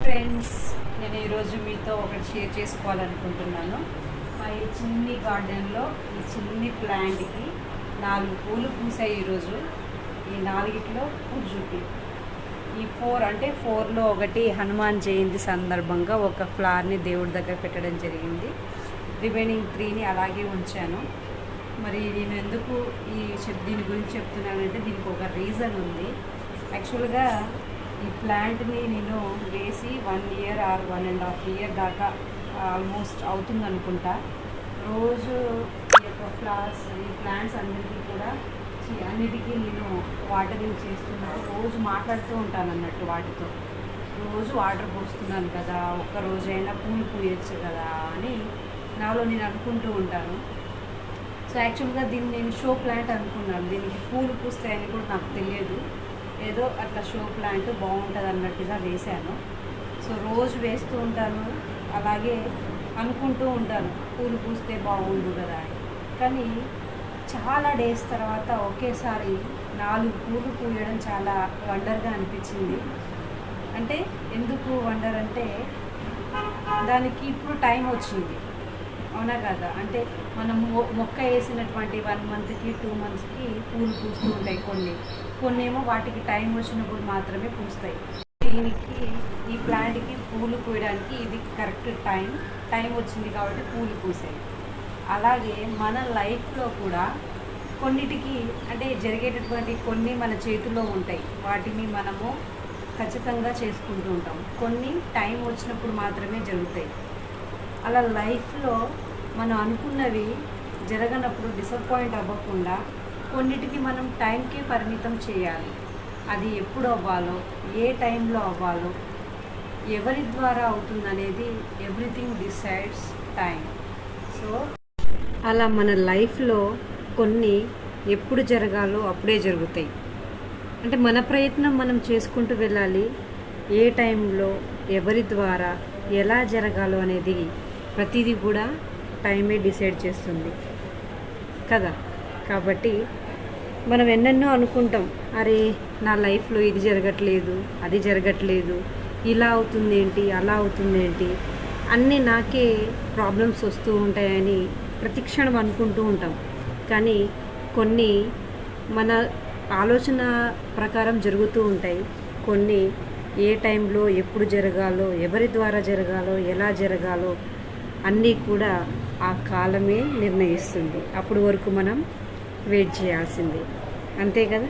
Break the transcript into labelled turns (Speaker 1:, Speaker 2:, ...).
Speaker 1: Friends, నేను ఈరోజు మీతో ఒకటి షేర్ చేసుకోవాలనుకుంటున్నాను. మా ఈ చిన్ని గార్డెన్లో ఈ చిన్ని ప్లాంట్కి 4 పూలు పూసాయి ఈరోజు. ఈ 4టిలో పూలు చూపి ఈ 4లో ఒకటి హనుమాన్ జయంతి సందర్భంగా ఒక ఫ్లవర్ని దేవుడి దగ్గర పెట్టడం జరిగింది. రిమైనింగ్ 3ని అలాగే ఉంచాను. మరి నేను ఎందుకు దీని గురించి చెప్తున్నానంటే దీనికి ఒక రీజన్ ఉంది. యాక్చువల్గా ఈ ప్లాంట్ని నేను వేసి 1 ఇయర్ ఆర్ 1.5 ఇయర్ దాకా ఆల్మోస్ట్ అవుతుంది అనుకుంటా. రోజు ఈ యొక్క ఫ్లవర్స్, ఈ ప్లాంట్స్ అన్నిటికీ నేను వాటరింగ్ చేస్తున్నాను. రోజు మాట్లాడుతూ ఉంటాను అన్నట్టు వాటితో. రోజు వాటర్ పోస్తున్నాను కదా, ఒక్క రోజైనా పూలు పూయచ్చు కదా అని నాలో నేను అనుకుంటూ ఉంటాను. సో యాక్చువల్గా దీన్ని నేను షో ప్లాంట్ అనుకున్నాను. దీనికి పూలు పూస్తాయని కూడా నాకు తెలియదు. ఏదో అట్లా షో ప్లాంట్ బాగుంటుంది అన్నట్టుగా వేశాను. సో రోజు వేస్తూ ఉంటాను, అలాగే అనుకుంటూ ఉంటాను పూలు పూస్తే బాగుండు కదా అని. కానీ చాలా డేస్ తర్వాత ఒకేసారి 4 పూలు పూయడం చాలా వండర్గా అనిపించింది. అంటే ఎందుకు వండర్ అంటే దానికి ఇప్పుడు టైం వచ్చింది, అవునా కదా? అంటే మనం మొక్క వేసినటువంటి 1 మంత్కి 2 మంత్స్కి పూలు పూస్తూ ఉంటాయి. కొన్ని ఏమో వాటికి టైం వచ్చినప్పుడు మాత్రమే పూస్తాయి. ఈ ప్లాంట్కి పూలు పూయడానికి ఇది కరెక్ట్ టైం వచ్చింది కాబట్టి పూలు పూసాయి. అలాగే మన లైఫ్లో కూడా కొన్నిటికి అంటే జరిగేటటువంటి కొన్ని మన చేతుల్లో ఉంటాయి. వాటిని మనము ఖచ్చితంగా చేసుకుంటూ ఉంటాం. కొన్ని టైం వచ్చినప్పుడు మాత్రమే జరుగుతాయి. అలా లైఫ్లో మనం అనుకున్నవి జరగనప్పుడు డిసప్పాయింట్ అవ్వకుండా కొన్నిటికి మనం టైంకి పరిమితం చేయాలి. అది ఎప్పుడు అవ్వాలో, ఏ టైంలో అవ్వాలో, ఎవరి ద్వారా అవుతుందనేది ఎవ్రీథింగ్ డిసైడ్స్ టైం. సో అలా మన లైఫ్లో కొన్ని ఎప్పుడు జరగాలో అప్పుడే జరుగుతాయి. అంటే మన ప్రయత్నం మనం చేసుకుంటూ వెళ్ళాలి. ఏ టైంలో ఎవరి ద్వారా ఎలా జరగాలో అనేది ప్రతిదీ కూడా టైమే డిసైడ్ చేస్తుంది కదా. కాబట్టి మనం ఎన్నెన్నో అనుకుంటాం, అరే నా లైఫ్లో ఇది జరగట్లేదు, అది జరగట్లేదు, ఇలా అవుతుంది ఏంటి, అలా అవుతుంది ఏంటి, అన్నీ నాకే ప్రాబ్లమ్స్ వస్తూ ఉంటాయని ప్రతి క్షణం అనుకుంటూ ఉంటాం. కానీ కొన్ని మన ఆలోచన ప్రకారం జరుగుతూ ఉంటాయి. కొన్ని ఏ టైంలో ఎప్పుడు జరగాలో, ఎవరి ద్వారా జరగాలో, ఎలా జరగాలో అన్నీ కూడా ఆ కాలమే నిర్ణయిస్తుంది. అప్పటి వరకు మనం వెయిట్ చేయాల్సిందే, అంతే కదా.